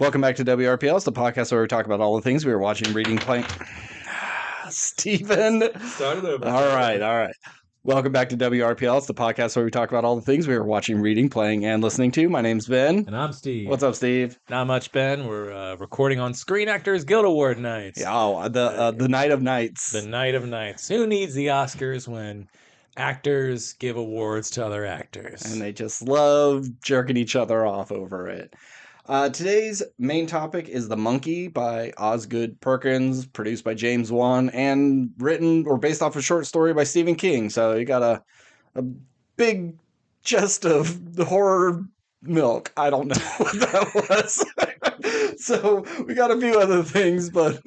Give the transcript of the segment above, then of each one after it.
Welcome back to WRPL. It's the podcast where we talk about all the things we were watching, reading, playing. Steven. Started over. All right. Welcome back to WRPL. It's the podcast where we talk about all the things we were watching, reading, playing, and listening to. My name's Ben. And I'm Steve. What's up, Steve? Not much, Ben. We're recording on Screen Actors Guild Award nights. The night of nights. The night of nights. Who needs the Oscars when actors give awards to other actors? And they just love jerking each other off over it. Today's main topic is The Monkey by Osgood Perkins, produced by James Wan, and written or based off a short story by Stephen King. So you got a big chest of the horror milk. I don't know what that was. So we got a few other things, but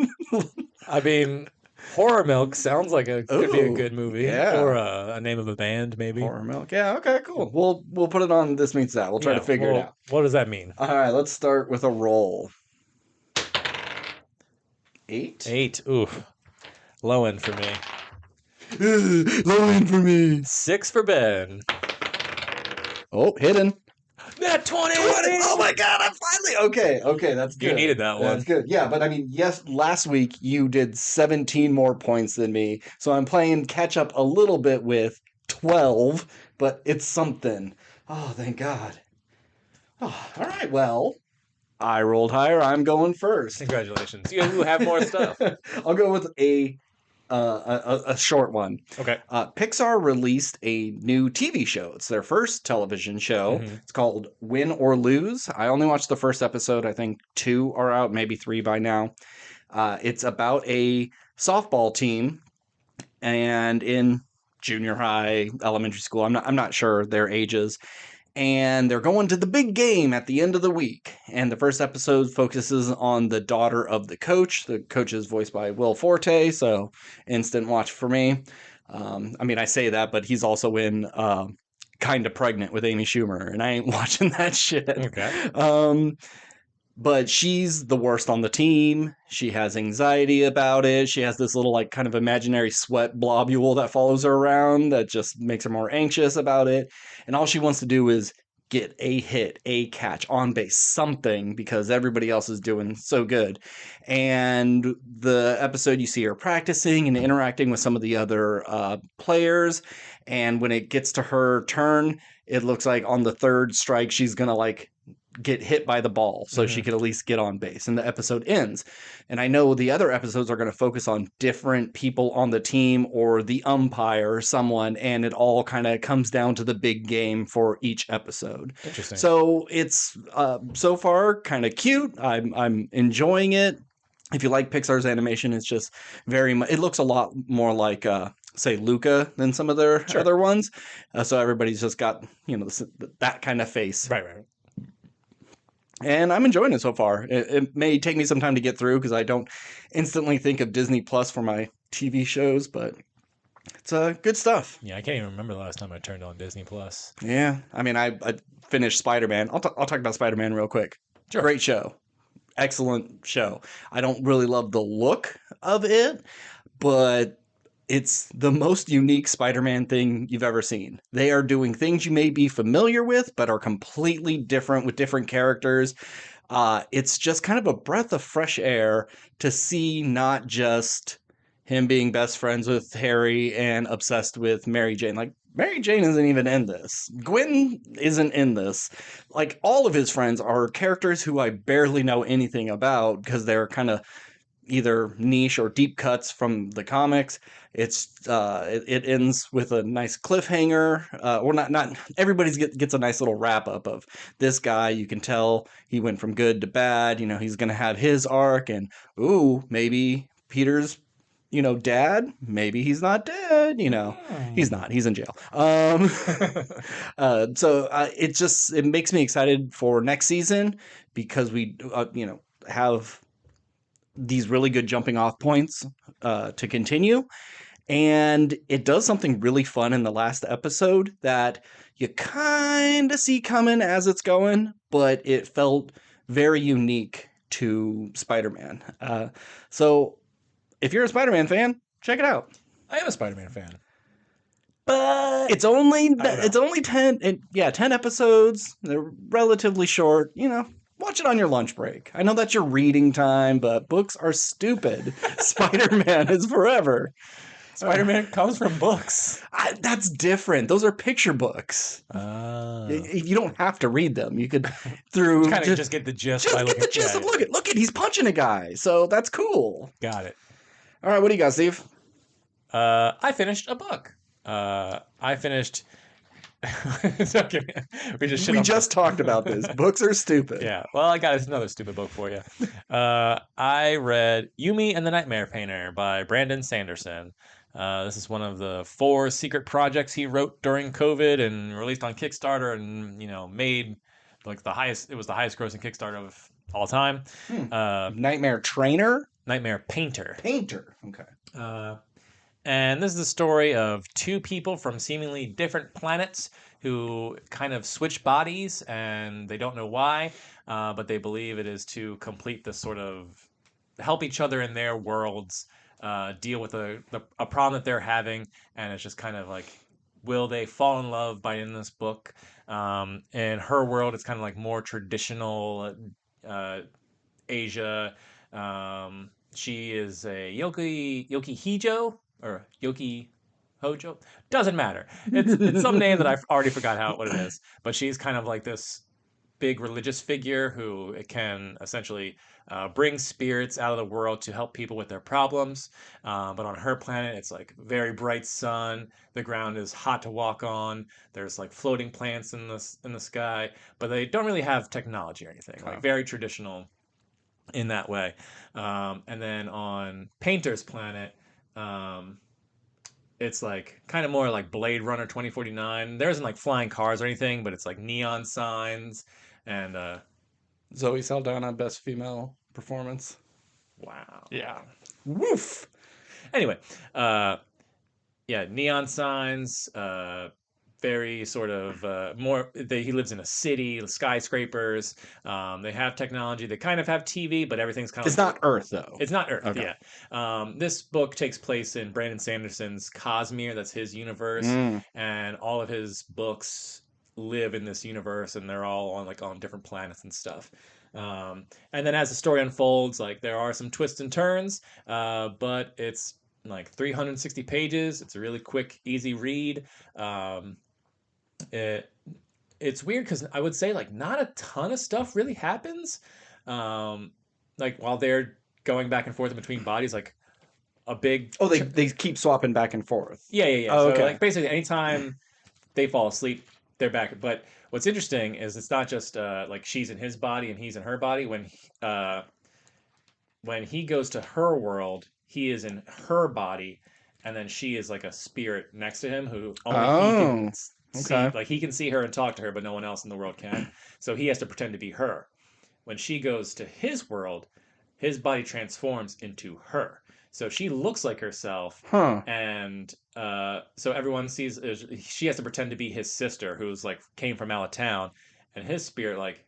I mean, Horror Milk sounds like could be a good movie. Yeah. Or a name of a band, maybe. Horror Milk. Yeah, okay, cool. We'll put it on This Means That. We'll try to figure it out. What does that mean? All right, let's start with a roll. 8? 8. Oof. Low end for me. Low end for me. 6 for Ben. Oh, hidden. That 20! Oh my god, I'm finally okay, that's good. You needed that one. That's good. Yeah, but I mean, yes, last week you did 17 more points than me, so I'm playing catch up a little bit with 12, but it's something. Oh, thank God. Oh, all right, well, I rolled higher. I'm going first. Congratulations. You have more stuff. I'll go with a short one. Okay. Pixar released a new TV show. It's their first television show. Mm-hmm. It's called Win or Lose. I only watched the first episode. I think 2 are out, maybe 3 by now. It's about a softball team, and in junior high, elementary school, I'm not sure their ages. And they're going to the big game at the end of the week. And the first episode focuses on the daughter of the coach. The coach is voiced by Will Forte, so instant watch for me. I mean, I say that, but he's also in Kinda Pregnant with Amy Schumer, and I ain't watching that shit. Okay. But she's the worst on the team. She has anxiety about it. She has this little, like, kind of imaginary sweat blobule that follows her around that just makes her more anxious about it. And all she wants to do is get a hit, a catch, on base, something, because everybody else is doing so good. And the episode, you see her practicing and interacting with some of the other players. And when it gets to her turn, it looks like on the third strike, she's going to, like, get hit by the ball so she could at least get on base, and the episode ends. And I know the other episodes are going to focus on different people on the team or the umpire or someone, and it all kind of comes down to the big game for each episode. Interesting. So it's so far kind of cute. I'm enjoying it. If you like Pixar's animation, it's just very much, it looks a lot more like say Luca than some of their other ones. So everybody's just got, that kind of face. Right. And I'm enjoying it so far. It may take me some time to get through because I don't instantly think of Disney Plus for my TV shows, but it's good stuff. Yeah, I can't even remember the last time I turned on Disney Plus. Yeah, I mean, I finished Spider-Man. I'll talk about Spider-Man real quick. Sure. Great show. Excellent show. I don't really love the look of it, but it's the most unique Spider-Man thing you've ever seen. They are doing things you may be familiar with, but are completely different with different characters. It's just kind of a breath of fresh air to see not just him being best friends with Harry and obsessed with Mary Jane. Like, Mary Jane isn't even in this. Gwen isn't in this. Like, all of his friends are characters who I barely know anything about because they're kind of either niche or deep cuts from the comics. It ends with a nice cliffhanger, or not. Everybody gets a nice little wrap up of this guy. You can tell he went from good to bad. He's going to have his arc, and maybe Peter's, dad. Maybe he's not dead. He's not. He's in jail. So it makes me excited for next season because we have these really good jumping off points to continue. And it does something really fun in the last episode that you kind of see coming as it's going, but it felt very unique to Spider-Man. So if you're a Spider-Man fan, check it out. I am a Spider-Man fan. But it's only 10 episodes. They're relatively short, Watch it on your lunch break. I know that's your reading time, but books are stupid. Spider-Man is forever. Spider-Man comes from books. That's different. Those are picture books. You don't have to read them. You could kind of just get the gist by looking. Just get the gist of look at he's punching a guy. So that's cool. Got it. All right, what do you got, Steve? I finished a book. I finished. We just talked about this. Books are stupid. Yeah. Well, I got another stupid book for you. I read Yumi and the Nightmare Painter by Brandon Sanderson. This is one of the 4 secret projects he wrote during COVID and released on Kickstarter, and made like the highest. It was the highest grossing Kickstarter of all time. Nightmare Trainer? Nightmare Painter. Painter. Okay. And this is the story of 2 people from seemingly different planets who kind of switch bodies, and they don't know why, but they believe it is to complete this sort of help each other in their worlds deal with a problem that they're having, and it's just kind of like, will they fall in love by the end of this book? In her world, it's kind of like more traditional Asia. She is a Yoki Hijo or Yoki Hojo. Doesn't matter. It's some name that I've already forgot what it is. But she's kind of like this big religious figure who can essentially bring spirits out of the world to help people with their problems. But on her planet, it's like very bright sun. The ground is hot to walk on. There's like floating plants in the sky, but they don't really have technology or anything. Like very traditional in that way. And then on Painter's planet, it's like kind of more like Blade Runner 2049. There isn't like flying cars or anything, but it's like neon signs and Zoe Saldana, best female performance. Wow. Yeah. Woof. Anyway, yeah, neon signs, very sort of he lives in a city, skyscrapers. They have technology. They kind of have TV, but everything's kind of. It's not Earth, though. It's not Earth. Okay. Yeah. This book takes place in Brandon Sanderson's Cosmere. That's his universe, and all of his books live in this universe, and they're all on different planets and stuff. And then as the story unfolds, like there are some twists and turns, but it's like 360 pages. It's a really quick, easy read. It's weird because I would say like not a ton of stuff really happens. Like while they're going back and forth in between bodies, like a big. Oh, they keep swapping back and forth. Yeah. Oh, so okay. like basically anytime they fall asleep, they're back. But what's interesting is it's not just like she's in his body and he's in her body. When he goes to her world, he is in her body, and then she is like a spirit next to him who only he can see. Like he can see her and talk to her, but no one else in the world can. So he has to pretend to be her. When she goes to his world, his body transforms into her. So she looks like herself, and so everyone sees she has to pretend to be his sister, who's like came from out of town, and his spirit like.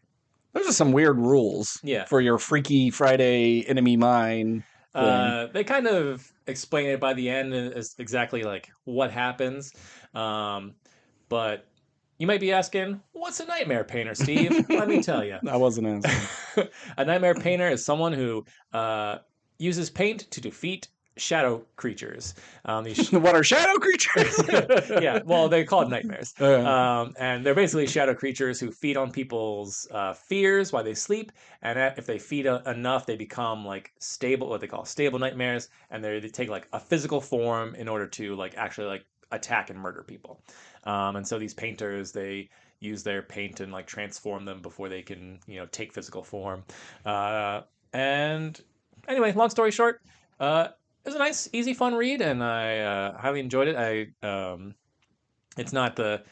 Those are some weird rules. Yeah. For your Freaky Friday enemy mine. They kind of explain it by the end as exactly like what happens. But you might be asking, what's a nightmare painter, Steve? Let me tell you. I wasn't asking. A nightmare painter is someone who uses paint to defeat shadow creatures. What are shadow creatures? Yeah, well, they're called nightmares. And they're basically shadow creatures who feed on people's fears while they sleep. And if they feed enough, they become like stable, what they call stable nightmares. And they take like a physical form in order to like actually like attack and murder people. And so these painters, they use their paint and like transform them before they can, take physical form. And anyway, long story short, it was a nice, easy, fun read, and I highly enjoyed it. It's not the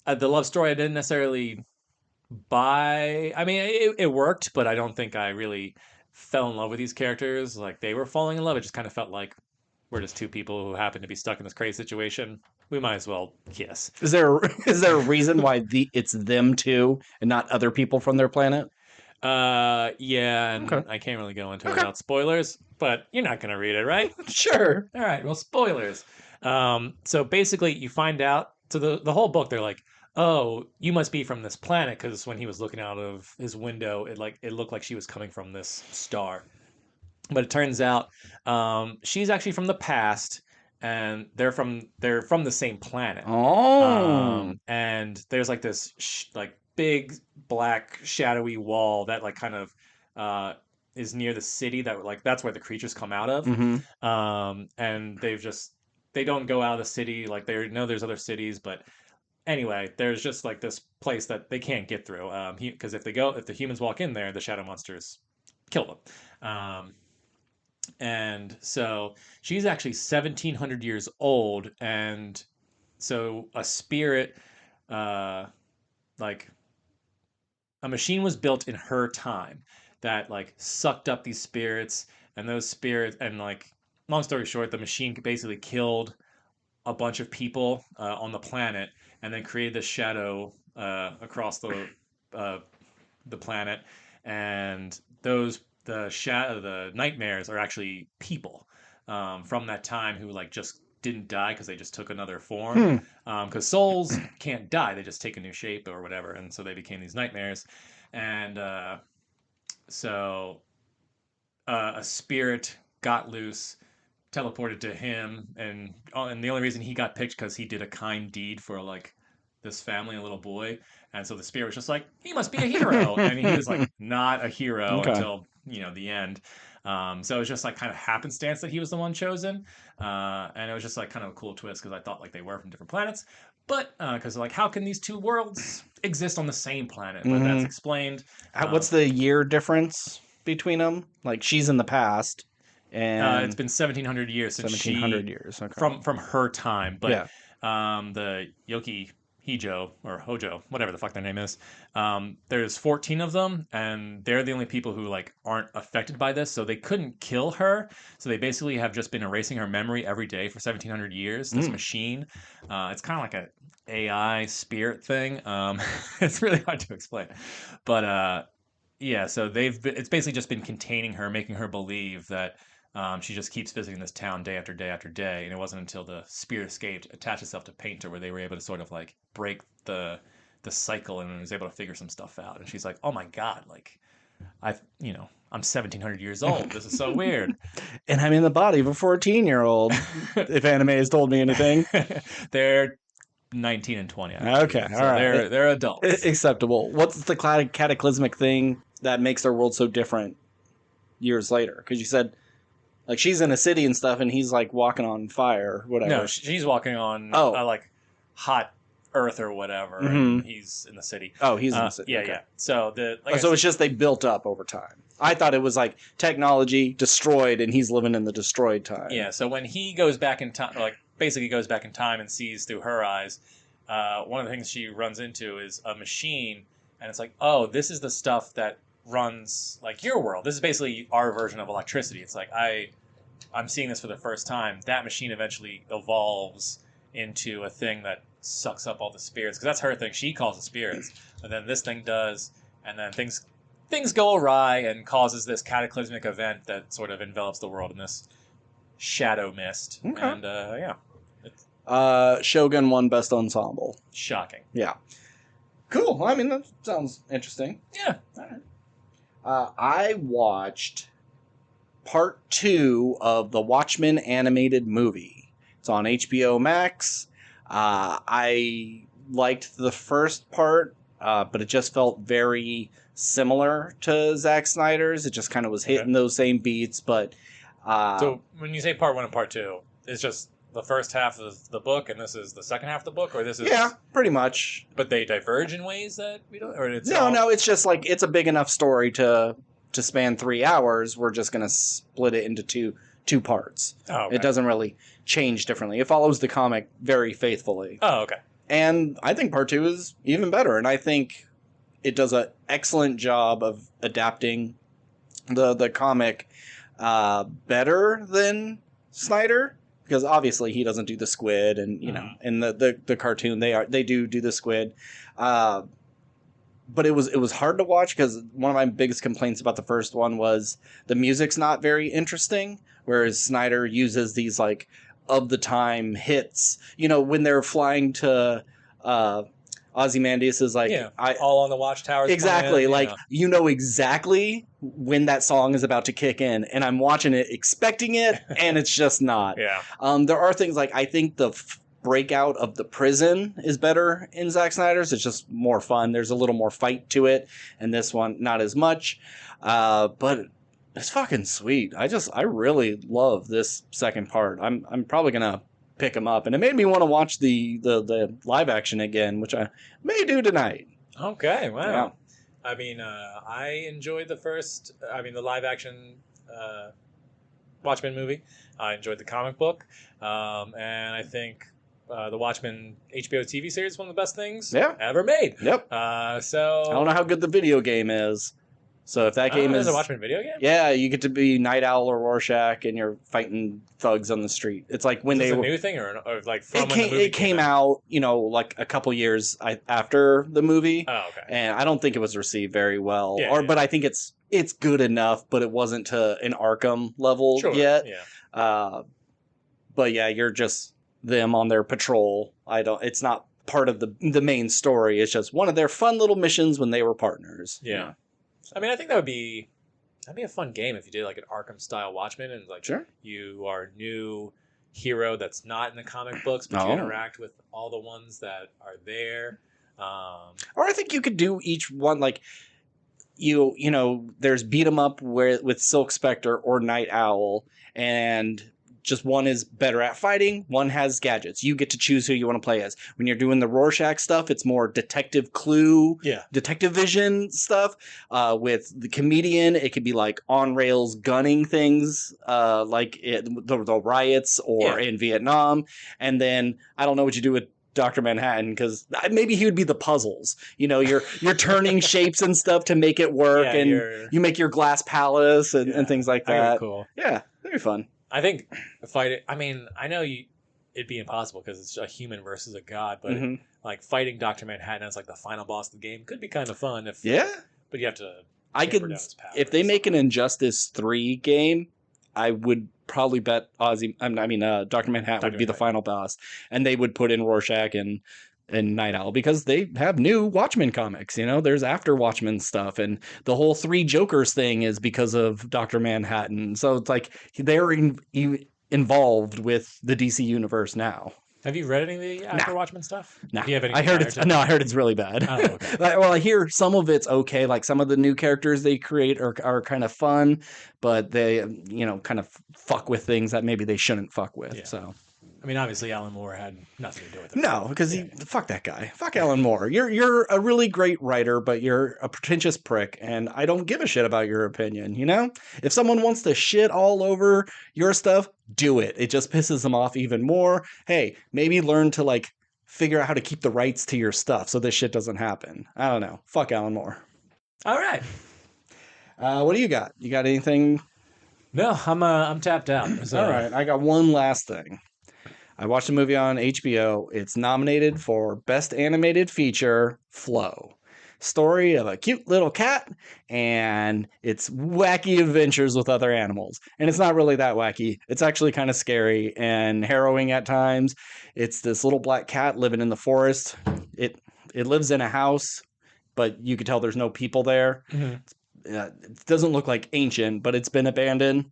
love story I didn't necessarily buy. I mean, it worked, but I don't think I really fell in love with these characters. Like they were falling in love. It just kind of felt like we're just 2 people who happen to be stuck in this crazy situation. We might as well kiss. Is there a reason why it's them 2 and not other people from their planet? Yeah, and I can't really go into it without spoilers, but you're not gonna read it, right? Sure. All right, well, spoilers. So basically you find out, so the whole book, they're like, oh, you must be from this planet, because when he was looking out of his window, it looked like she was coming from this star. But it turns out she's actually from the past, and they're from the same planet. Oh. And there's like this like big black shadowy wall that like kind of is near the city, that like that's where the creatures come out of. Mm-hmm. And they don't go out of the city, like they know there's other cities, but anyway, there's just like this place that they can't get through. Because if the humans walk in there, the shadow monsters kill them. And so she's actually 1700 years old, and so a spirit, uh, like a machine was built in her time that like sucked up these spirits, and those spirits, and like long story short, the machine basically killed a bunch of people on the planet, and then created this shadow across uh, the planet, and the nightmares are actually people from that time who like just didn't die because they just took another form. Because souls can't die; they just take a new shape or whatever, and so they became these nightmares. And so a spirit got loose, teleported to him, and the only reason he got picked because he did a kind deed for like this family, a little boy, and so the spirit was just like, he must be a hero, and he was like not a hero Okay. until the end. So it was just like kind of happenstance that he was the one chosen, and it was just like kind of a cool twist because I thought like they were from different planets, but because like how can these two worlds exist on the same planet? But that's explained. What's the year difference between them? Like she's in the past, and It's been 1700 years since 1700 years. Okay. from her time, but Yeah. the Yoki Hijo or Hojo, whatever the fuck their name is, there's 14 of them, and they're the only people who like aren't affected by this, so they couldn't kill her. So they basically have just been erasing her memory every day for 1700 years. This machine, it's kind of like a AI spirit thing. It's really hard to explain, but yeah, so it's basically just been containing her, making her believe that she just keeps visiting this town day after day after day. And it wasn't until the spirit escaped, attached itself to Painter, where they were able to sort of like break the cycle and was able to figure some stuff out. And she's like, oh my God, like I'm 1700 years old. This is so weird. And I'm in the body of a 14-year-old, if anime has told me anything. They're 19 and 20. Okay, so all right. They're adults. Acceptable. What's the cataclysmic thing that makes their world so different years later? Because you said, like, she's in a city and stuff, and he's, like, walking on fire, whatever. No, she's walking on, like, hot earth or whatever, and he's in the city. Oh, he's in the city. Yeah, okay. yeah. So, it's just they built up over time. I thought it was, like, technology destroyed, and he's living in the destroyed time. Yeah, so when he goes back in time, like, basically goes back in time and sees through her eyes, one of the things she runs into is a machine, and it's like, oh, this is the stuff that runs like your world. This is basically our version of electricity. It's like I'm seeing this for the first time. That machine eventually evolves into a thing that sucks up all the spirits, because that's her thing. She calls the spirits, and then this thing does, and then things go awry and causes this cataclysmic event that sort of envelops the world in this shadow mist. Okay. And yeah, Shogun won Best Ensemble. Shocking. Yeah. Cool. I mean, that sounds interesting. Yeah. All right. I watched part 2 of the Watchmen animated movie. It's on HBO Max. I liked the first part, but it just felt very similar to Zack Snyder's. It just kind of was hitting those same beats, but... so when you say part 1 and part 2, it's just the first half of the book, and this is the second half of the book, or this is... Yeah, pretty much. But they diverge in ways that we don't... Or it's No, it's just like, it's a big enough story to span 3 hours. We're just going to split it into two parts. Oh, okay. It doesn't really change differently. It follows the comic very faithfully. Oh, okay. And I think part 2 is even better, and I think it does an excellent job of adapting the comic better than Snyder. Because obviously he doesn't do the squid, and in the cartoon they do the squid, but it was hard to watch because one of my biggest complaints about the first one was the music's not very interesting, whereas Snyder uses these like of the time hits. When they're flying to Ozymandias is like, Yeah, all on the Watchtowers. Exactly. Plan, like, know. you know exactly when that song is about to kick in, and I'm watching it expecting it, and it's just not. Yeah. There are things like, I think the breakout of the prison is better in Zack Snyder's. It's just more fun. There's a little more fight to it, and this one, not as much. But it's fucking sweet. I really love this second part. I'm probably gonna pick them up, and it made me want to watch the live action again, which I may do tonight. Okay, wow. Yeah. I mean, I enjoyed the live action Watchmen movie. I enjoyed the comic book. And I think the Watchmen HBO TV series is one of the best things ever made. Yep. So I don't know how good the video game is. So if that game is a Watchmen video game? Yeah, you get to be Night Owl or Rorschach, and you're fighting thugs on the street. It's like when is they this were a new thing or like from it when came, the movie it came out, like a couple years after the movie. Oh, okay. And I don't think it was received very well. Yeah. But I think it's good enough, but it wasn't to an Arkham level yet. Yeah. But yeah, you're just them on their patrol. It's not part of the main story. It's just one of their fun little missions when they were partners. Yeah. I mean, I think that'd be a fun game if you did like an Arkham style Watchmen, and like you are a new hero that's not in the comic books, but you interact with all the ones that are there. Or I think you could do each one like there's beat 'em up with Silk Spectre or Night Owl, and just one is better at fighting, one has gadgets. You get to choose who you want to play as. When you're doing the Rorschach stuff, it's more detective clue, detective vision stuff. With the comedian, it could be like on rails gunning things, like the riots or in Vietnam. And then I don't know what you do with Dr. Manhattan, because maybe he would be the puzzles. You're turning shapes and stuff to make it work, and you make your glass palace and things like that. Cool. Yeah, that'd be fun. I think I mean, I know it'd be impossible because it's a human versus a god, but like fighting Dr. Manhattan as like the final boss of the game could be kind of fun. But you have to. If they make an Injustice 3 game, I would probably bet Dr. Manhattan would be the final boss, and they would put in Rorschach and Night Owl, because they have new Watchmen comics. There's after Watchmen stuff, and the whole 3 Jokers thing is because of Dr. Manhattan. So it's like they're involved with the DC universe now. Have you read any of the after Watchmen stuff? No. Do you have any? I heard it's really bad. Oh, okay. Well, I hear some of it's okay. Like some of the new characters they create are kind of fun, but they kind of fuck with things that maybe they shouldn't fuck with. Yeah. So. I mean, obviously, Alan Moore had nothing to do with it. No, because fuck that guy. Fuck Alan Moore. You're a really great writer, but you're a pretentious prick, and I don't give a shit about your opinion, If someone wants to shit all over your stuff, do it. It just pisses them off even more. Hey, maybe learn to, figure out how to keep the rights to your stuff so this shit doesn't happen. I don't know. Fuck Alan Moore. All right. What do you got? You got anything? No, I'm tapped out. So. All right. I got one last thing. I watched a movie on HBO. It's nominated for Best Animated Feature, Flow. Story of a cute little cat and its wacky adventures with other animals. And it's not really that wacky. It's actually kind of scary and harrowing at times. It's this little black cat living in the forest. It lives in a house, but you could tell there's no people there. It doesn't look like ancient, but it's been abandoned.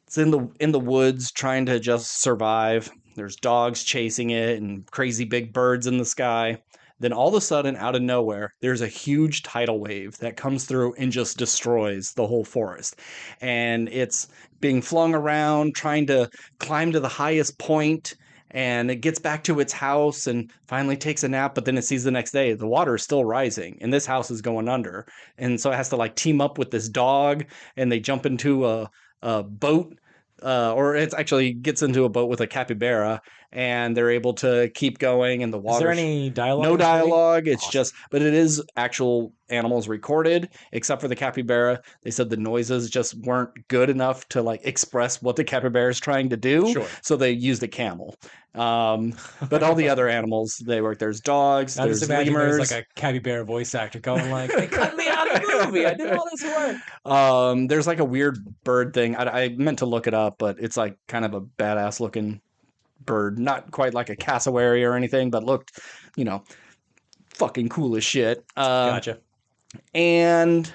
It's in the woods trying to just survive. There's dogs chasing it and crazy big birds in the sky. Then all of a sudden, out of nowhere, there's a huge tidal wave that comes through and just destroys the whole forest. And it's being flung around, trying to climb to the highest point, and it gets back to its house and finally takes a nap, but then it sees the next day the water is still rising and this house is going under. And so it has to team up with this dog, and they jump into a boat. Or it actually gets into a boat with a capybara, and they're able to keep going. And the water. Is there any dialogue? No dialogue. It's awesome. But it is actual animals recorded, except for the capybara. They said the noises just weren't good enough to express what the capybara is trying to do. Sure. So they used a camel. But all the other animals, they work. There's dogs. There's lemurs. There's a capybara voice actor going they cut me out of the movie. I did all this work. There's a weird bird thing. I meant to look it up, but it's kind of a badass looking bird. Not quite like a cassowary or anything, but looked, fucking cool as shit. Gotcha. And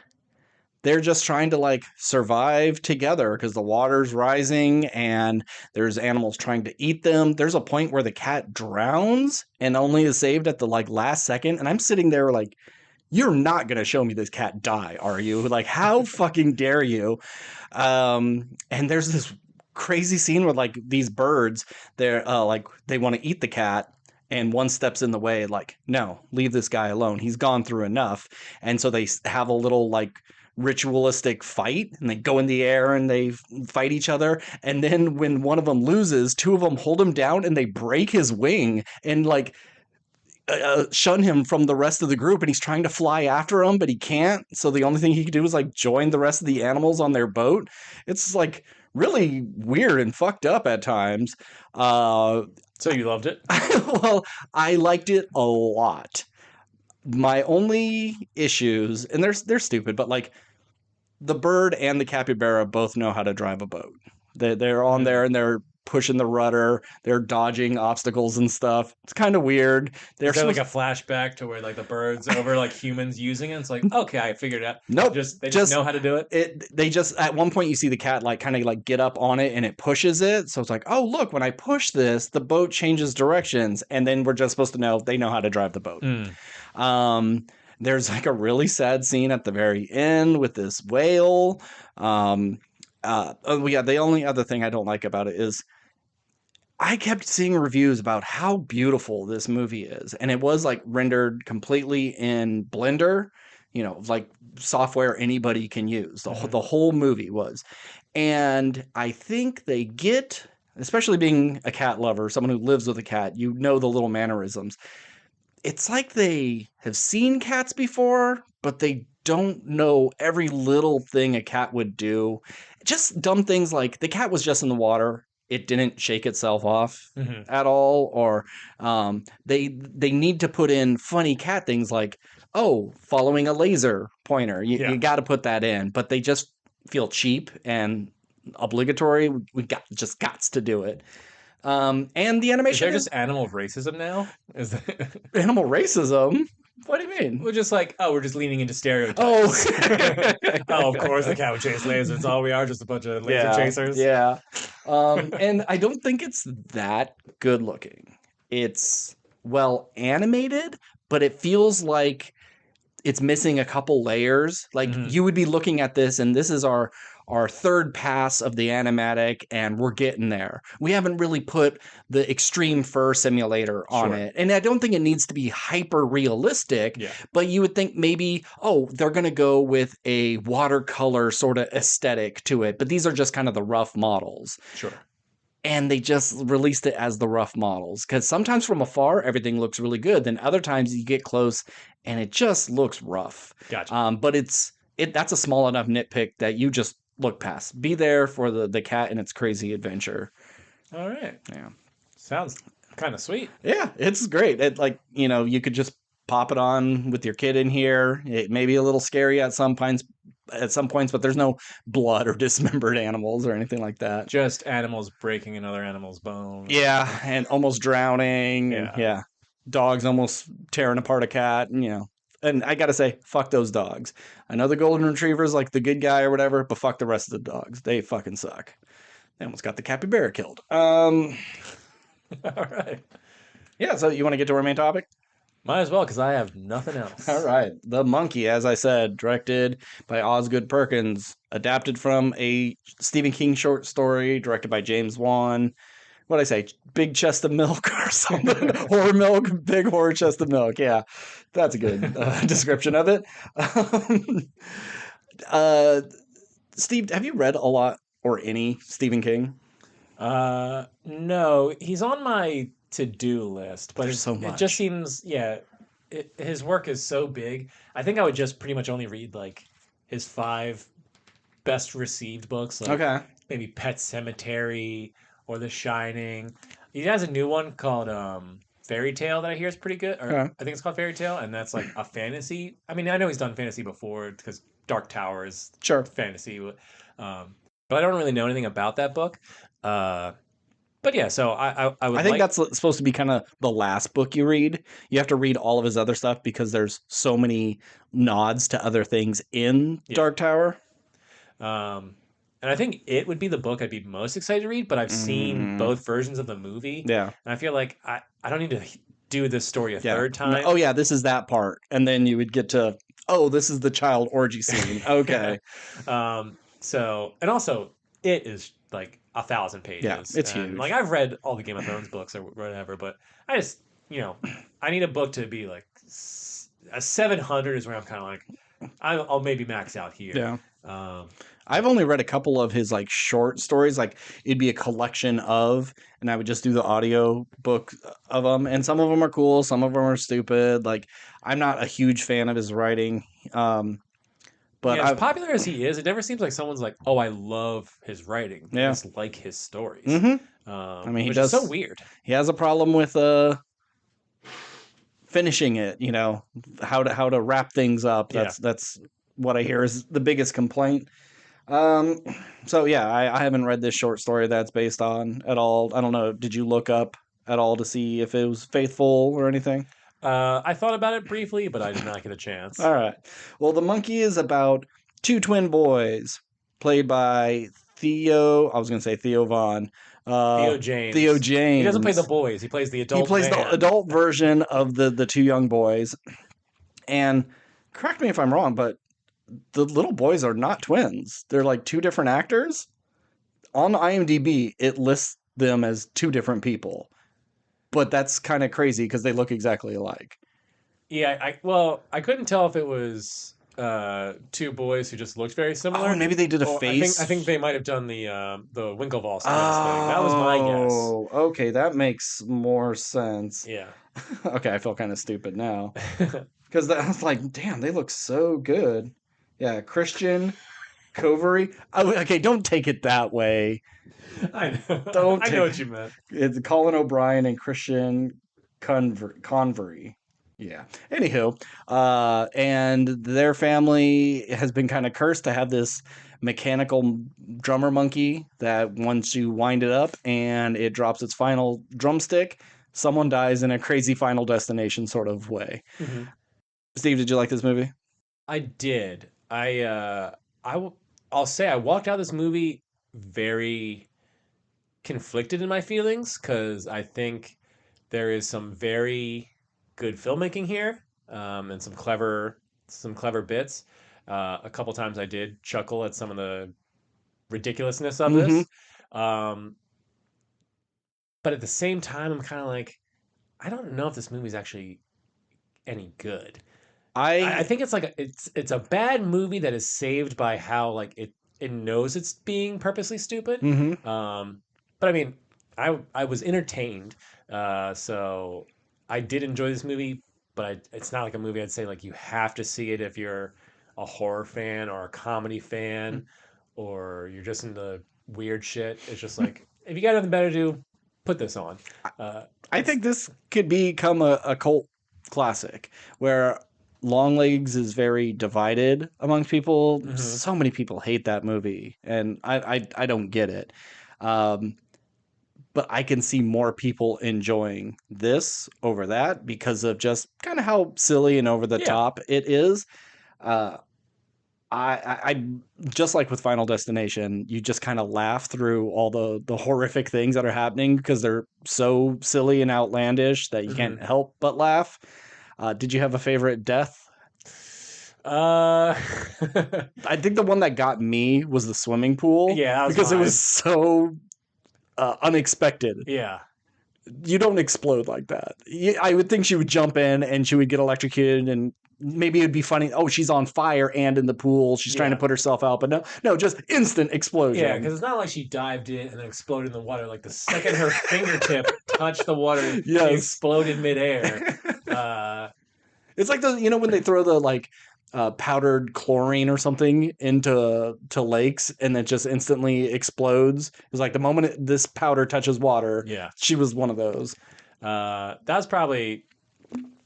they're just trying to like survive together because the water's rising and there's animals trying to eat them. There's a point where the cat drowns and only is saved at the like last second. And I'm sitting there like, you're not going to show me this cat die, are you? Like, how fucking dare you? And there's this crazy scene where like these birds, they're like, they want to eat the cat. And one steps in the way, like, no, leave this guy alone. He's gone through enough. And so they have a little like ritualistic fight and they go in the air and they fight each other. And then when one of them loses, two of them hold him down and they break his wing and like shun him from the rest of the group, and he's trying to fly after him, but he can't. So the only thing he can do is like join the rest of the animals on their boat. It's like really weird and fucked up at times. So you loved it? Well, I liked it a lot. My only issues, and they're stupid, but like the bird and the capybara both know how to drive a boat. They're on there and they're pushing the rudder. They're dodging obstacles and stuff. It's kind of weird. Is there like a flashback to where like the bird's over like humans using it? It's like, okay, I figured it out. Nope. They just know how to do it. They just at one point you see the cat like kind of like get up on it and it pushes it. So it's like, oh look, when I push this, the boat changes directions, and then we're just supposed to know they know how to drive the boat. There's like a really sad scene at the very end with this whale. The only other thing I don't like about it is I kept seeing reviews about how beautiful this movie is. And it was like rendered completely in Blender, like software anybody can use. The whole movie was. And I think they get, especially being a cat lover, someone who lives with a cat, the little mannerisms. It's like they have seen cats before, but they don't know every little thing a cat would do. Just dumb things like the cat was just in the water. It didn't shake itself off at all. Or they need to put in funny cat things like, oh, following a laser pointer. You got to put that in. But they just feel cheap and obligatory. We got to do it. And the animation. Is there just animal racism now? Is there... Animal racism? What do you mean? We're just like, we're just leaning into stereotypes. Oh, of course the cat would chase lasers. All we are, just a bunch of laser chasers. Yeah. And I don't think it's that good looking. It's well animated, but it feels like it's missing a couple layers. Like you would be looking at this, and this is our third pass of the animatic, and we're getting there. We haven't really put the extreme fur simulator on it. And I don't think it needs to be hyper realistic, but you would think maybe, they're going to go with a watercolor sort of aesthetic to it. But these are just kind of the rough models. Sure. And they just released it as the rough models. Because sometimes from afar, everything looks really good. Then other times you get close and it just looks rough. Gotcha. But that's a small enough nitpick that you just look past. Be there for the cat and its crazy adventure. All right. Yeah. Sounds kind of sweet. Yeah, it's great. You could just pop it on with your kid in here. It may be a little scary at some points, but there's no blood or dismembered animals or anything like that. Just animals breaking another animal's bone. Yeah, and almost drowning. Yeah. Dogs almost tearing apart a cat, And I gotta say, fuck those dogs. I know the golden retriever's like the good guy or whatever, but fuck the rest of the dogs. They fucking suck. They almost got the capybara killed. All right. Yeah, so you want to get to our main topic? Might as well, because I have nothing else. All right. The Monkey, as I said, directed by Osgood Perkins, adapted from a Stephen King short story, directed by James Wan. What'd I say? Big chest of milk or something? Horror milk, big horror chest of milk. Yeah, that's a good description of it. Steve, have you read a lot or any Stephen King? No, he's on my to-do list, but There's so much. It just seems, his work is so big. I think I would just pretty much only read like his 5 best received books, like maybe Pet Sematary or The Shining. He has a new one called Fairy Tale that I hear is pretty good. Or I think it's called Fairy Tale, and that's like a fantasy. I mean, I know he's done fantasy before because Dark Tower is fantasy. But I don't really know anything about that book. But But yeah, so I would I think like, that's supposed to be kind of the last book you read. You have to read all of his other stuff because there's so many nods to other things in yeah. Dark Tower. And I think it would be the book I'd be most excited to read, but I've seen Mm, both versions of the movie, yeah. and I feel like I don't need to do this story a Yeah. third No, time. oh, yeah, this is that part. And then you would get to, oh, this is the child orgy scene. Yeah. Okay. So, and also, it is like 1,000 Yeah, pages, it's and like huge. I've read all the Game of Thrones books or whatever, but I just, I need a book to be like a 700 is where I'm kind of like, I'll maybe max out here. Yeah. Um, I've only read a couple of his like short stories. Like it'd be a collection of, and I would just do the audio book of them. And some of them are cool, some of them are stupid. Like I'm not a huge fan of his writing, but yeah, as I've popular as he is, it never seems like someone's like, oh, I love his writing. They yeah. just like his stories, Hmm. I mean, he which is so does. weird. He has a problem with finishing it. How to wrap things up. Yeah. That's what I hear is the biggest complaint. Um, so yeah, I haven't read this short story that's based on at all. I don't know. Did you look up at all to see if it was faithful or anything? I thought about it briefly, but I did not get a chance. All right. Well, The Monkey is about two twin boys played by Theo. I was going to say Theo Vaughn. Theo Theo James. He doesn't play the James. boys. He plays the He adult plays the man. adult version of the two young boys. And correct me if I'm wrong, but the little boys are not twins. They're like two different actors. On IMDb, it lists them as two different people, but that's kind of crazy because they look exactly alike. Yeah, I couldn't tell if it was two boys who just looked very Oh, and similar. maybe they did a Or face. I think they might have done the Winklevoss twins thing. That was my guess. Oh, okay, that makes more sense. Yeah. Okay, I feel kind of stupid now because I was like, damn, they look so good. Yeah, Christian Covery. Oh, okay, don't take it that way. I know. Don't I know take what you meant. it's Colin O'Brien and Christian Convery. Yeah. Anywho, and their family has been kind of cursed to have this mechanical drummer monkey that once you wind it up and it drops its final drumstick, someone dies in a crazy Final Destination sort of way. Hmm. Steve, did you like this movie? I did. I'll say I walked out of this movie very conflicted in my feelings because I think there is some very good filmmaking here, and some clever bits. A couple times I did chuckle at some of the ridiculousness of Mm-hmm. this, um, but at the same time, I'm kind of like, I don't know if this movie's actually any good. I I think it's like it's a bad movie that is saved by how like it knows it's being purposely stupid. mm-hmm. But I mean, I was entertained, so I did enjoy this movie. But it's not like a movie I'd say like you have to see it if you're a horror fan or a comedy fan, or you're just into weird shit. It's just like if you got nothing better to do, put this on. I It's think this could become a cult classic where Longlegs is very divided amongst people. mhm. So many people hate that movie, and I don't get it. Um, but I can see more people enjoying this over that because of just kind of how silly and over the Yeah. top it is. Uh, I just like with Final Destination, you just kind of laugh through all the horrific things that are happening because they're so silly and outlandish that you Mhm. can't help but laugh. Did you have a favorite death? Uh, I think the one that got me was the swimming pool yeah, that was because it was mine. so unexpected. Yeah. You don't explode like that. I would think she would jump in and she would get electrocuted and maybe it'd be funny. Oh, she's on fire and in the pool. She's trying to Yeah. put herself out, but no, just instant Yeah, explosion. because it's not like she dived in and then exploded in the water. Like the second her fingertip touched the water, she Yes. exploded midair. Uh, It's like when they throw the like powdered chlorine or something into lakes and it just instantly explodes. It's like the moment this powder touches water, yeah. she was one of those. That's probably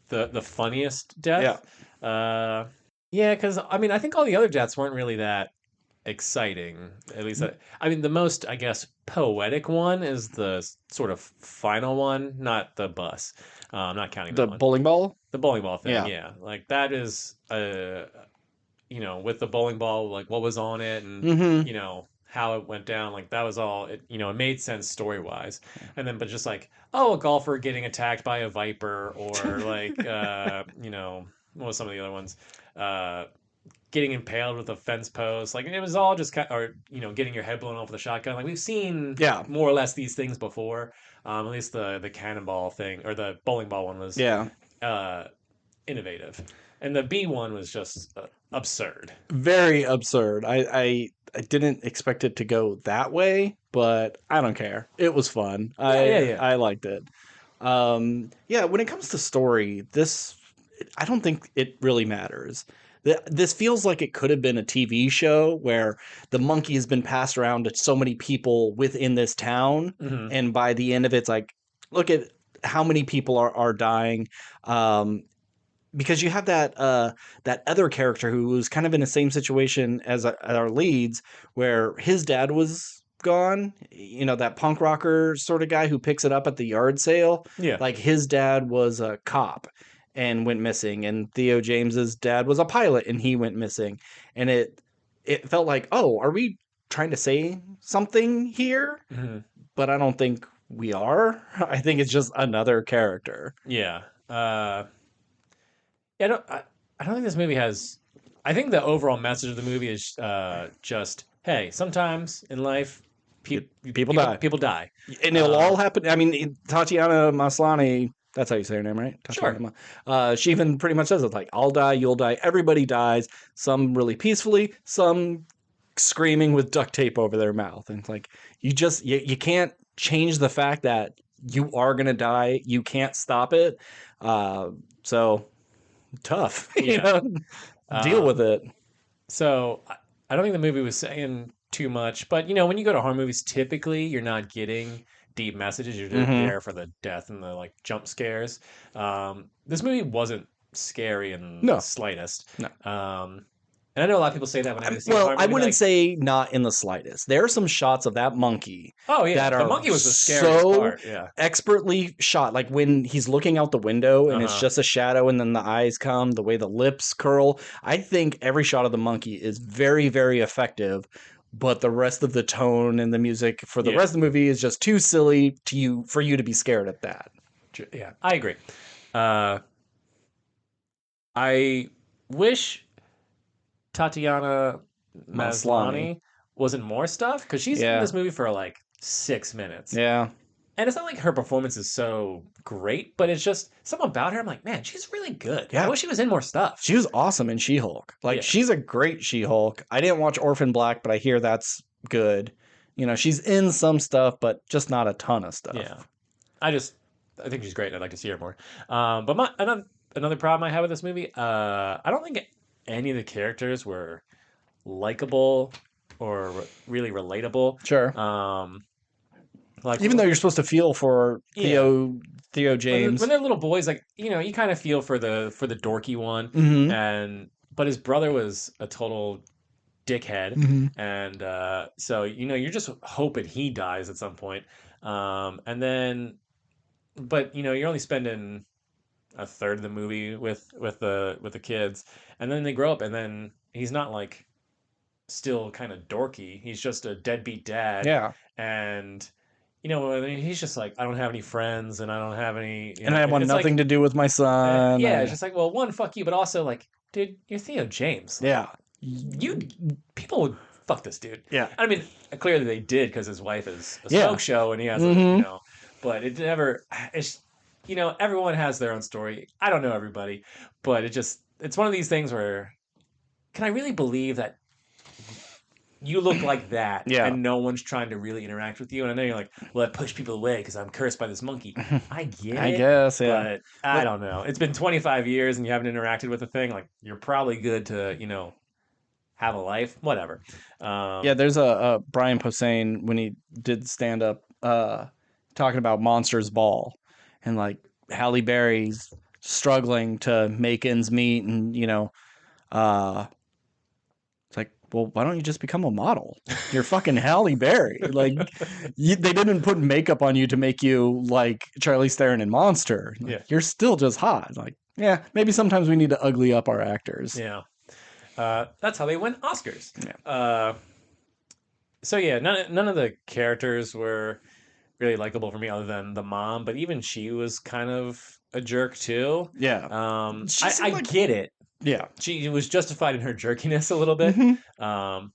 the funniest death. Yeah, because I mean, I think all the other deaths weren't really that exciting. At least, I mean, the most, I guess, poetic one is the sort of final one, not the bus. Not counting The that one. bowling ball? The bowling ball thing, Yeah. yeah. Like that is, with the bowling ball, like what was on it, and Mm-hmm. how it went down. Like that was all. It made sense story wise. And then, but just like, oh, a golfer getting attacked by a viper, or like, what was some of the other ones? Uh, Getting impaled with a fence post. Like it was all just kind, or getting your head blown off with a shotgun. Like we've seen Yeah. more or less these things before. At least the cannonball thing or the bowling ball one was Yeah. uh, innovative, and the B one was just absurd. Very absurd. I didn't expect it to go that way, but I don't care. It was fun. Yeah, yeah, I yeah. I liked it. Yeah, when it comes to story, I don't think it really matters. This feels like it could have been a TV show where the monkey has been passed around to so many people within this town, Hmm. and by the end of it, it's like, look at how many people are dying. Um, because you have that other character who was kind of in the same situation as our leads, where his dad was gone. You know, that punk rocker sort of guy who picks it up at the yard sale. Yeah. Like his dad was a cop and went missing, and Theo James's dad was a pilot and he went missing. And it felt like, oh, are we trying to say something here? Hmm. But I don't think we are. I think it's just another character. Yeah. Yeah. I don't think this movie has. I think the overall message of the movie is just, hey, sometimes in life, People die. people die. And it'll all happen. I mean, Tatiana Maslany, that's how you say her name, right? Sure. Tatiana. She even pretty much says it like, I'll die, you'll die, everybody dies. Some really peacefully, some screaming with duct tape over their mouth. And it's like, you can't change the fact that you are going to die. You can't stop it. So tough, Yeah. deal Um, with it. so I don't think the movie was saying too much, but when you go to horror movies, typically you're not getting deep messages. You're just Hmm. there for the death and the like jump scares. This movie wasn't scary in the No, slightest. no. And I know a lot of people say that whenever they see a Well, horror I movie, wouldn't like, say not in the slightest. There are some shots of that monkey oh yeah, that the are monkey was the scariest so part. Yeah. expertly shot. Like when he's looking out the window and it's Uh-huh. just a shadow and then the eyes come, the way the lips curl. I think every shot of the monkey is very, very effective. But the rest of the tone and the music for the Yeah. rest of the movie is just too silly for you to be scared at that. Yeah, I agree. Uh, I wish Tatiana Maslany. Maslany was in more stuff because she's in Yeah. this movie for like 6 minutes. Yeah. And it's not like her performance is so great, but it's just something about her. I'm like, man, she's really good. I Yeah. wish she was in more stuff. She was awesome in She-Hulk. Like, Yeah. she's a great She-Hulk. I didn't watch Orphan Black, but I hear that's good. She's in some stuff, but just not a ton of stuff. Yeah. I think she's great. And I'd like to see her more. But another problem I have with this movie, I don't think any of the characters were likable or really relatable. Sure. Like Even though you're supposed to feel for yeah, Theo James. when they're little boys, like you kind of feel for the dorky one, Mm-hmm. but his brother was a total dickhead, Mm-hmm. and so you're just hoping he dies at some point, and then, but you're only spending a third of the movie with the kids, and then they grow up, and then he's not like still kind of dorky. He's just a deadbeat dad, Yeah. and I mean, he's just like, I don't have any friends, and I don't have any. And I want it's nothing like, to do with my son. yeah, it's just like, well, one, fuck you, but also like, dude, you're Theo James. Like, Yeah. you people would fuck this dude. Yeah. I mean, clearly they did because his wife is a Yeah. smoke show, and he has Mhm. but it never. It's everyone has their own story. I don't know everybody, but it's one of these things where, can I really believe that you look like that, Yeah. and no one's trying to really interact with you? And I know you're like, well, I push people away because I'm cursed by this monkey. I get I it, guess, yeah. but I don't know. It's been 25 years and you haven't interacted with the thing. Like, you're probably good to, have a life, whatever. Yeah, there's a Brian Posehn when he did stand up talking about Monsters Ball and like Halle Berry's struggling to make ends meet, and uh it's like, well, why don't you just become a model? You're fucking Halle Berry. Like, they didn't put makeup on you to make you like Charlize Theron in Monster. Like, Yeah. you're still just hot. Like, yeah, maybe sometimes we need to ugly up our actors. Yeah. That's how they win Oscars. Yeah. So yeah, none of the characters were really likable for me other than the mom, but even she was kind of a jerk too. Yeah. She I seemed like, get it. yeah. She was justified in her jerkiness a little bit. Mhm.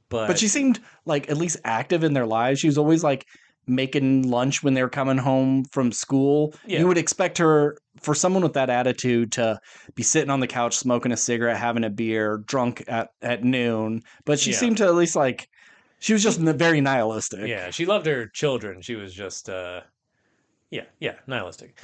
But But she seemed like at least active in their lives. She was always like making lunch when they were coming home from school. Yeah. You would expect her, for someone with that attitude, to be sitting on the couch smoking a cigarette, having a beer, drunk at noon. But she Yeah. seemed to at least like, she was just very nihilistic. Yeah, she loved her children. She was just nihilistic.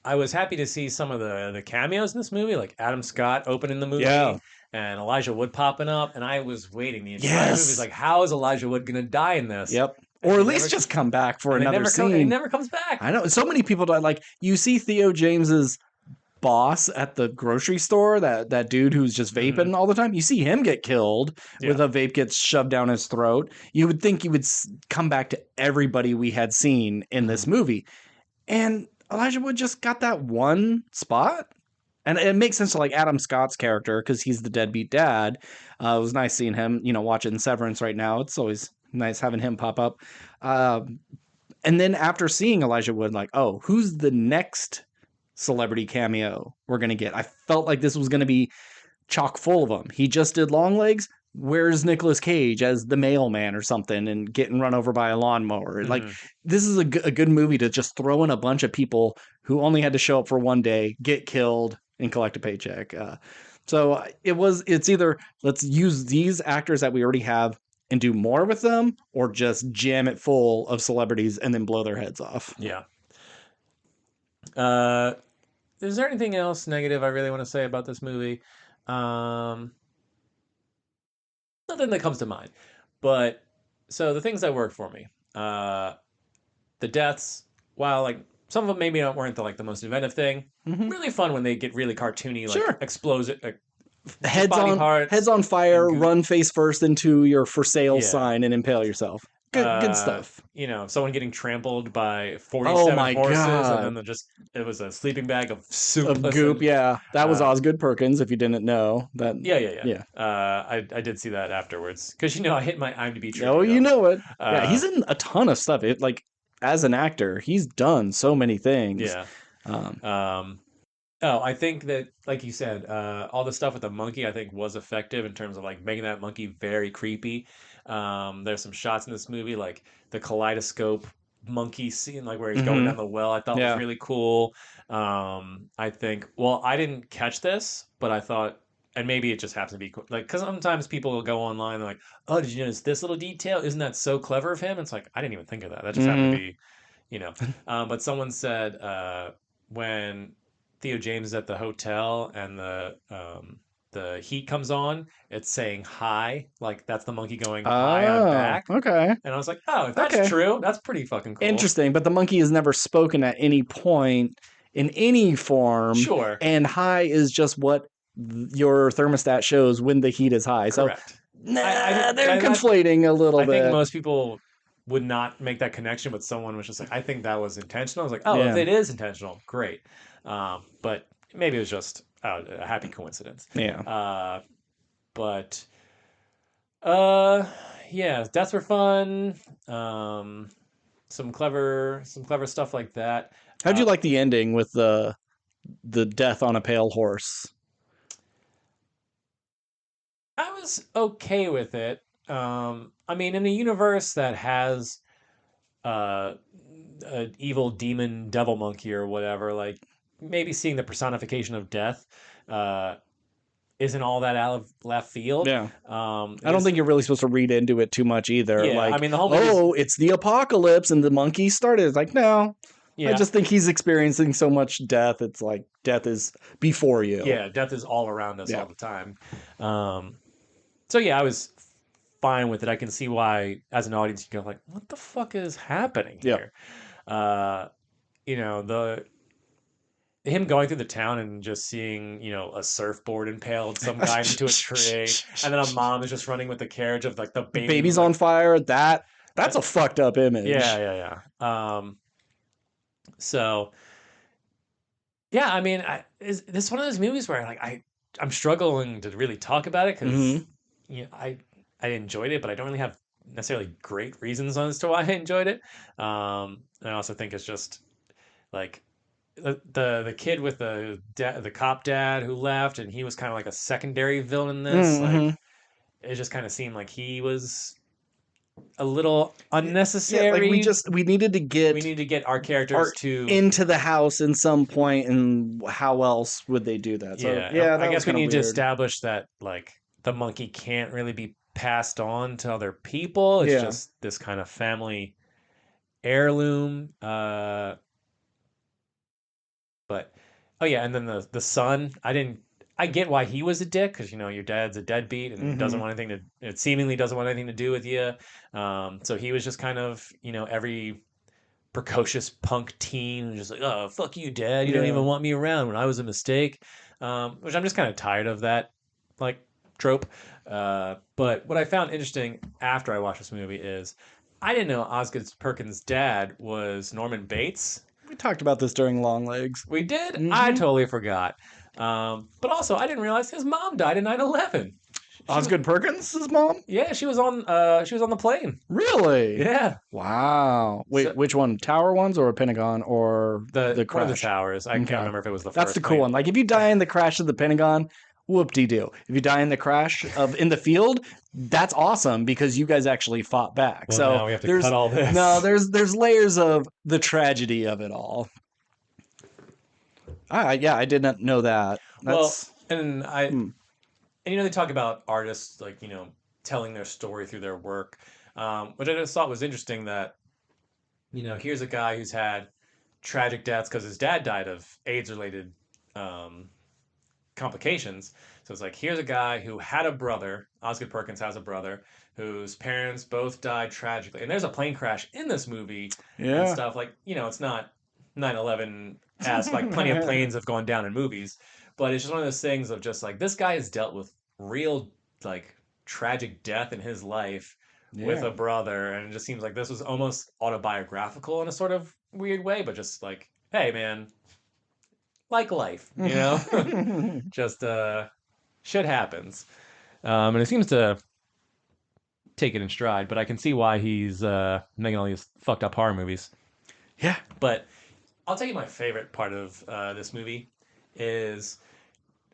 I was happy to see some of the cameos in this movie, like Adam Scott opening the movie. Yeah. And Elijah Wood popping up, and I was waiting. The entire Yes. movie was like, how is Elijah Wood gonna die in this? Yep. And Or he at least never- just come back for and he another never scene. he never comes back. I know. So many people die. Like, you see Theo James's boss at the grocery store, that dude who's just vaping all the time. You see him get killed with a vape gets shoved down his throat. You would think he would come back to everybody we had seen in this movie. And Elijah Wood just got that one spot. And it makes sense to like Adam Scott's character because he's the deadbeat dad. It was nice seeing him, watching Severance right now. It's always nice having him pop up. And then after seeing Elijah Wood, like, oh, who's the next celebrity cameo we're going to get? I felt like this was going to be chock full of them. He just did Longlegs. Where's Nicolas Cage as the mailman or something and getting run over by a lawnmower? Like, this is a good movie to just throw in a bunch of people who only had to show up for one day, get killed, and collect a paycheck. So it's either let's use these actors that we already have and do more with them, or just jam it full of celebrities and then blow their heads off. Yeah. Is there anything else negative I really want to say about this movie? Nothing that comes to mind. But so the things that work for me, the deaths, while like some of them maybe weren't the most inventive thing, really fun when they get really cartoony, like explosive, like heads on fire, run face first into your for sale sign and impale yourself. Good stuff. Someone getting trampled by 47 horses, God. and then it was a sleeping bag of soup. Of goop, yeah. That was Osgood Perkins, if you didn't know. Yeah. I did see that afterwards. Because, I hit my IMDb trivia. Oh, you know it. Yeah, he's in a ton of stuff. As an actor, he's done so many things. Yeah. I think that, like you said, all the stuff with the monkey, I think, was effective in terms of making that monkey very creepy. There's some shots in this movie, like the kaleidoscope monkey scene, where he's going down the well. I thought was really cool. I think, I didn't catch this, but I thought, and maybe it just happens to be cool, because sometimes people will go online and they're like, oh, did you notice this little detail? Isn't that so clever of him? It's like, I didn't even think of that. That just happened to be, but someone said when Theo James is at the hotel and the heat comes on, it's saying hi, that's the monkey going hi, I'm back. Okay. And I was like, oh, if that's true, that's pretty fucking cool. Interesting, but the monkey is never spoken at any point in any form. Sure. And hi is just what your thermostat shows when the heat is high. Correct. So they're conflating a little bit. I think most people would not make that connection, but someone was just like, I think that was intentional. I was like, oh, if it is intentional, great. But maybe it was just a happy coincidence. Yeah. Deaths were fun. Some clever stuff like that. How'd you like the ending with the death on a pale horse? I was okay with it. I mean, in a universe that has an evil demon devil monkey or whatever, maybe seeing the personification of death isn't all that out of left field. Yeah. I don't think you're really supposed to read into it too much either. Yeah, I mean, the whole it's the apocalypse and the monkey started. It's like, no. Yeah. I just think he's experiencing so much death. It's like death is before you. Yeah, death is all around us all the time. So I was fine with it. I can see why, as an audience, you go what the fuck is happening here? him going through the town and just seeing, a surfboard impaled some guy into a tree, and then a mom is just running with the carriage of like the The baby baby's like, on fire. That's a fucked up image. yeah. So yeah, I mean, is this one of those movies where like I'm struggling to really talk about it because Hmm. I enjoyed it, but I don't really have necessarily great reasons as to why I enjoyed it. And I also think it's just like the kid with the cop dad who left, and he was kind of like a secondary villain in this. Like Hmm. it just kind of seemed like he was a little Yeah, like unnecessary. we needed to We get need to get our characters art to into the house in some point, and how else would they do that? So yeah. yeah, I that was guess we kind of need to weird. establish that like the monkey can't really be passed on to other people. It's Yeah. just this kind of family heirloom. But oh yeah, and then the son, I get why he was a dick because your dad's a deadbeat and doesn't Hmm. want anything to it seemingly doesn't want anything to do with you. So he was just kind of every precocious punk teen, just like, oh fuck you, dad, you don't Yeah. even want me around when I was a mistake. Which I'm just kind of tired of that like trope. But what I found interesting after I watched this movie is I didn't know Osgood Perkins' dad was Norman Bates. We talked about this during Long Legs. We did? I Hmm. totally forgot. But also, I didn't realize his mom died in 9/11. She was, Osgood Perkins' mom? yeah, she was on the plane. Really? Yeah, Wow. Wait, so which one? Tower ones or Pentagon or the the one of the crash? towers. I can't Okay. remember if it was the That's the first cool plane. one. Like if you die in the crash of the Pentagon, whoop-de-doo. If you die in the crash of in the field, that's awesome because you guys actually fought back. Well, So now we have to cut there's all no, this. there's layers of the tragedy of it all. Yeah, I did not know that. Well, That's and hmm. they talk about artists like telling their story through their work, which I just thought was interesting. That here's a guy who's had tragic deaths because his dad died of AIDS-related um, complications. So it's like here's a guy who had a brother. Osgood Perkins has a brother whose parents both died tragically, and there's a plane crash in this movie and Yeah. stuff. Like it's not 9/11 as like plenty of planes have gone down in movies, but it's just one of those things of just like this guy has dealt with real like tragic death in his life with Yeah. a brother, and it just seems like this was almost autobiographical in a sort of weird way, but just like, hey man, like life, just shit happens. And it seems to take it in stride, but I can see why he's making all these fucked up horror movies. Yeah. But I'll tell you my favorite part of this movie is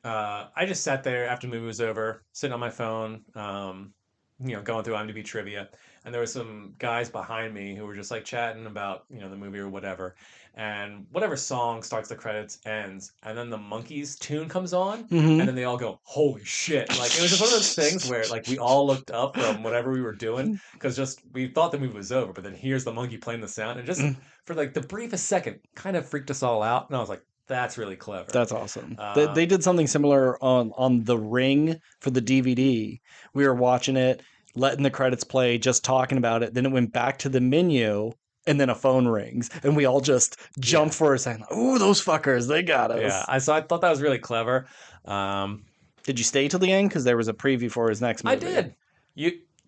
I just sat there after the movie was over, sitting on my phone, going through IMDb trivia, and there were some guys behind me who were just like chatting about the movie or whatever, and whatever song starts the credits ends, and then the Monkeys tune comes on, and Hmm. then they all go, "Holy shit!" Like it was just one of those things where like we all looked up from whatever we were doing because just we thought the movie was over, but then here's the monkey playing the sound, and just for like the briefest second, kind of freaked us all out, and I was like, "That's really clever." That's awesome. They Um, did something similar on The Ring for the DVD. We were watching it, letting the credits play, just talking about it. Then it went back to the menu, and then a phone rings, and we all just yeah. jumped for a second. Oh, those fuckers! They got Yeah, us. I thought that was really clever. Um, Did you stay till the end? Because there was a preview for his next I movie. did.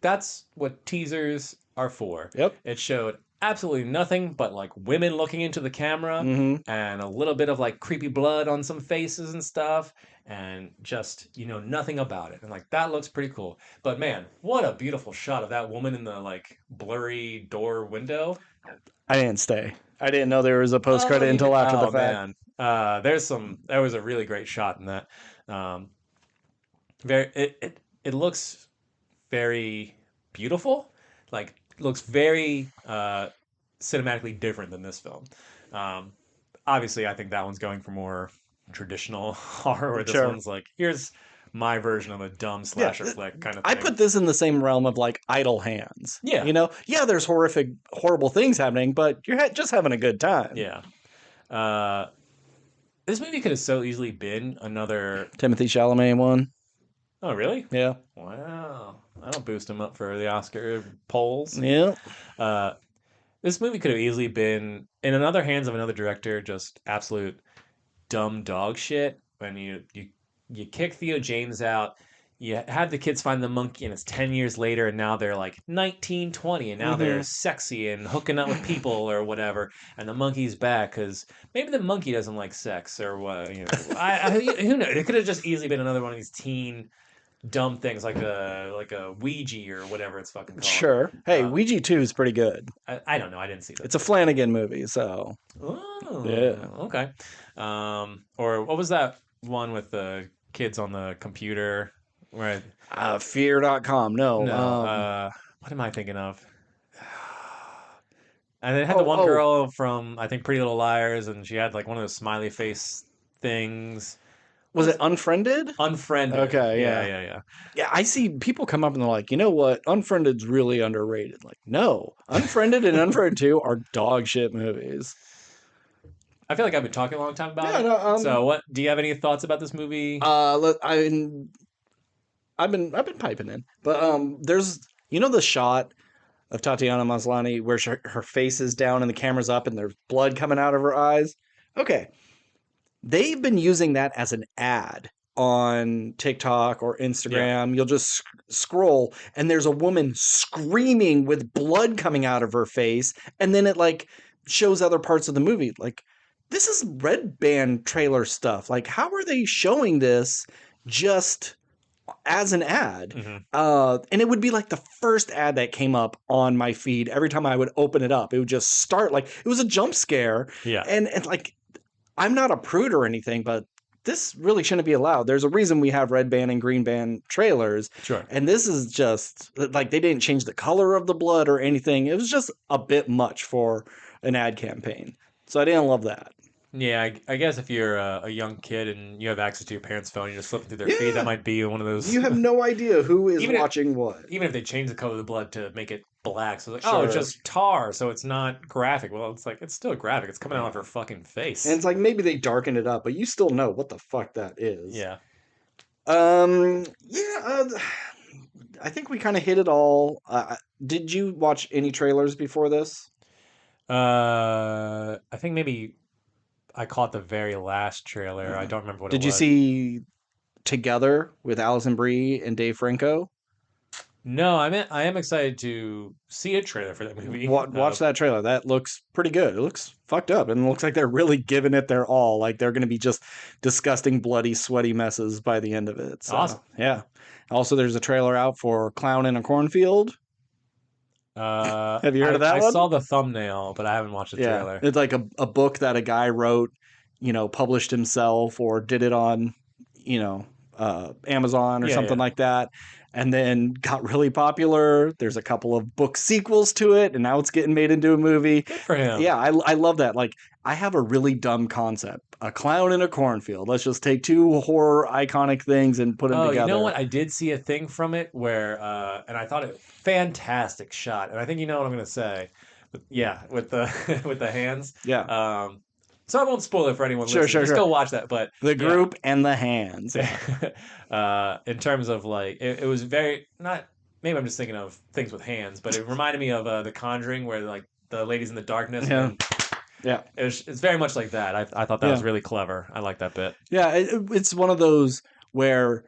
That's what teasers are for. Yep. It showed absolutely nothing but like women looking into the camera Mm-hmm. and a little bit of like creepy blood on some faces and stuff and just, nothing about it. And like that looks pretty cool. But man, what a beautiful shot of that woman in the like blurry door window. I didn't stay. I didn't know there was a post Oh, credit you did. until after the Oh fact. man. There was a really great shot in that. Um, very it looks very beautiful, like looks very cinematically different than this film. um Obviously I think that one's going for more traditional horror, where this Sure. one's like here's my version of a dumb Yeah, slasher flick kind of I thing. put this in the same realm of like Idle Hands. Yeah, Yeah, there's horrible things happening, but you're just having a good time. yeah. uh this movie could have so easily been another. Timothy Chalamet one. Oh really? Yeah, Wow, I don't boost him up for the Oscar polls. yeah, uh This movie could have easily been in another hands of another director, just absolute dumb dog shit when you kick Theo James out. You have the kids find the monkey, and it's 10 years later, and now they're like 19, 20, and now they're sexy and hooking up with people or whatever. And the monkey's back because maybe the monkey doesn't like sex or what. Who knows? It could have just easily been another one of these teen dumb things like a Ouija or whatever it's fucking called. Sure. Hey, Ouija 2 is pretty good. I don't know. I didn't see that. It's a Flanagan movie, so. Oh, yeah. Okay. Or what was that one with the kids on the computer? Where Fear.com. No. what am I thinking of? And it had the one girl from I think Pretty Little Liars, and she had like one of those smiley face things. Was it Unfriended? Unfriended. Okay, yeah. Yeah, I see people come up and they're like, you know what? Unfriended's really underrated. Like, no. Unfriended and Unfriended 2 are dog shit movies. I feel like I've been talking a long time about it. No, so what do you have any thoughts about this movie? I've been piping in. But there's the shot of Tatiana Maslany where her face is down and the camera's up and there's blood coming out of her eyes. Okay. They've been using that as an ad on TikTok or Instagram. Yeah. You'll just scroll and there's a woman screaming with blood coming out of her face, and then it like shows other parts of the movie. Like, this is Red Band trailer stuff. Like, how are they showing this just as an ad? Mm-hmm. And it would be like the first ad that came up on my feed. Every time I would open it up, it would just start like it was a jump scare. Yeah. And like, I'm not a prude or anything, but this really shouldn't be allowed. There's a reason we have Red Band and Green Band trailers. Sure. And this is just like, they didn't change the color of the blood or anything. It was just a bit much for an ad campaign. So I didn't love that. Yeah, I guess if you're a young kid and you have access to your parents' phone, you're just flipping through their feed, that might be one of those. You have no idea who is watching what. Even if they change the color of the blood to make it black, so it's like, it's just tar, so it's not graphic. Well, it's like, it's still graphic. It's coming out of her fucking face. And it's like, maybe they darken it up, but you still know what the fuck that is. Yeah. I think we kind of hit it all. Did you watch any trailers before this? I think maybe I caught the very last trailer. I don't remember what it was. Did you see Together with Alison Brie and Dave Franco? No, I am excited to see a trailer for that movie. Watch that trailer. That looks pretty good. It looks fucked up, and it looks like they're really giving it their all. Like, they're going to be just disgusting, bloody, sweaty messes by the end of it. So, awesome. Yeah. Also, there's a trailer out for Clown in a Cornfield. Have you heard of that one? I saw the thumbnail, but I haven't watched the trailer. It's like a book that a guy wrote, published himself or did it on, Amazon or something like that, and then got really popular. There's a couple of book sequels to it, and now it's getting made into a movie. Good for him. Yeah, I love that. Like, I have a really dumb concept. A clown in a cornfield. Let's just take two horror iconic things and put them together. You know what? I did see a thing from it where, and I thought it fantastic shot. And I think you know what I'm going to say. But yeah, with the with the hands. Yeah. So I won't spoil it for anyone listening. Just go watch that. But the group and the hands. In terms of like, it was very not. Maybe I'm just thinking of things with hands, but it reminded me of The Conjuring, where like the ladies in the darkness. Yeah. And, yeah, it's very much like that. I thought that was really clever. I like that bit. Yeah, it's one of those where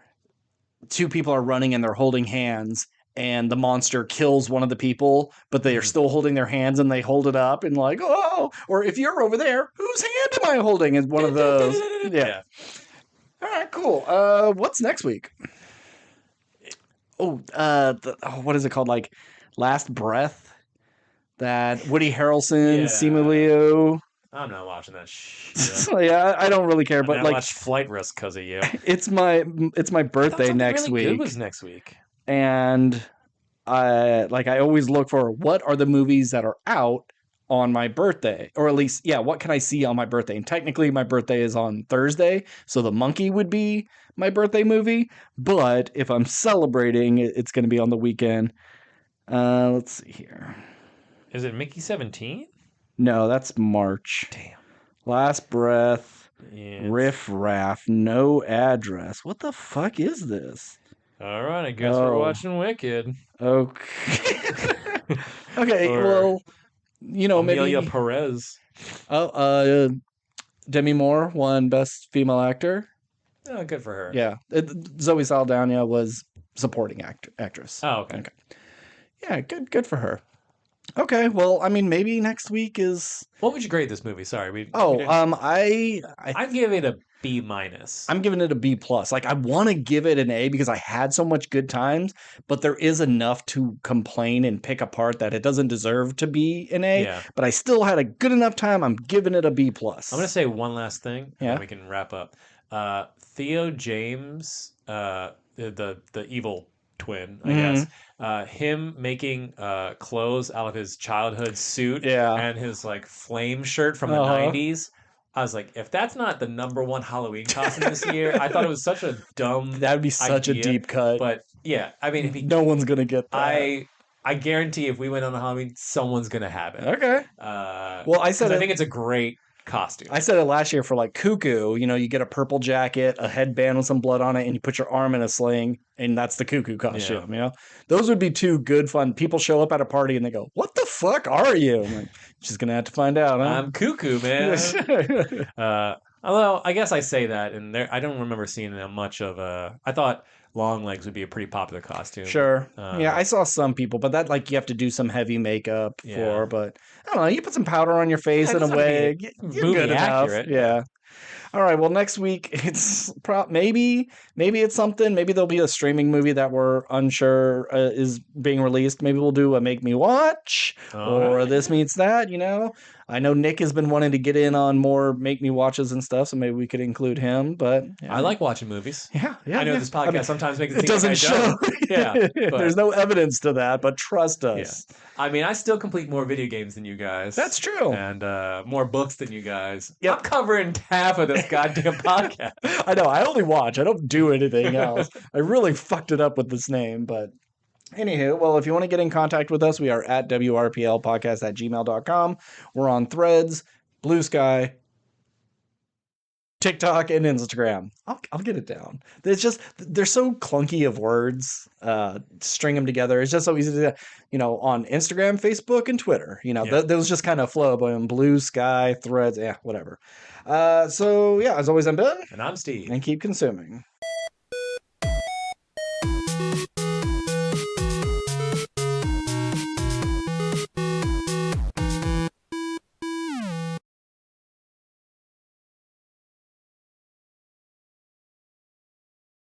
two people are running and they're holding hands, and the monster kills one of the people, but they are still holding their hands, and they hold it up and like, oh, or if you're over there, whose hand am I holding? Is one of those. Yeah. All right, cool. What's next week? Oh, what is it called? Like Last Breath? That Woody Harrelson, Simu Liu. I'm not watching that shit. Yeah, I don't really care. But I like, watched Flight Risk because of you. It's my birthday next week. Good was next week, and I always look for what are the movies that are out on my birthday, or at least what can I see on my birthday? And technically, my birthday is on Thursday, so The Monkey would be my birthday movie. But if I'm celebrating, it's going to be on the weekend. Let's see here. Is it Mickey 17? No, that's March. Damn. Last Breath, Riff Raff, No Address. What the fuck is this? All right, I guess we're watching Wicked. Okay. Okay, well, Amelia maybe... Perez. Demi Moore won Best Female Actor. Oh, good for her. Yeah. Zoe Saldana was supporting actress. Oh, okay. Yeah, good for her. Okay, well, I mean, maybe next week is. What would you grade this movie? Sorry, we Oh, didn't- I I'd give it a B minus. I'm giving it a B plus. Like I want to give it an A because I had so much good times, but there is enough to complain and pick apart that it doesn't deserve to be an A. Yeah. But I still had a good enough time. I'm giving it a B plus. I'm gonna say one last thing, and Yeah. then we can wrap up. Theo James, the evil twin, I guess. Him making clothes out of his childhood suit Yeah. and his like flame shirt from the 90s. I was like, if that's not the #1 Halloween costume this year, I thought it was such a dumb That'd be such idea, a deep cut. But yeah, I mean, no one's gonna get that. I guarantee if we went on a Halloween, someone's gonna have it. Okay. Well, I think it's a great costume. I said it last year for like Cuckoo. You know, you get a purple jacket, a headband with some blood on it, and you put your arm in a sling, and that's the Cuckoo costume. You know, those would be two good fun. People show up at a party and they go, "What the fuck are you?" I'm like, just gonna have to find out. Huh? I'm Cuckoo, man. Although I guess I say that, and I don't remember seeing much of I thought Longlegs would be a pretty popular costume. Sure. Yeah, I saw some people, but that like you have to do some heavy makeup for. But I don't know. You put some powder on your face and a wig. You're good accurate. enough. Yeah. All right. Well, next week it's maybe it's something. Maybe there'll be a streaming movie that we're unsure is being released. Maybe we'll do a Make Me Watch or This Meets That. You know, I know Nick has been wanting to get in on more Make Me Watches and stuff, so maybe we could include him. But I like watching movies. Yeah. I know this podcast sometimes makes it seem doesn't like show. Yeah, but there's no evidence to that, but trust us. Yeah. I mean, I still complete more video games than you guys. That's true. And more books than you guys. Yep. I'm covering half of this goddamn podcast. I know. I only watch. I don't do anything else. I really fucked it up with this name, but anywho, well, if you want to get in contact with us, we are at WRPLpodcast@gmail.com. We're on Threads, Blue Sky, TikTok, and Instagram. I'll get it down. It's just they're so clunky of words. String them together. It's just so easy to, on Instagram, Facebook, and Twitter. Those just kind of flow. But on Blue Sky, Threads, whatever. So yeah, as always, I'm Ben, and I'm Steve, and keep consuming.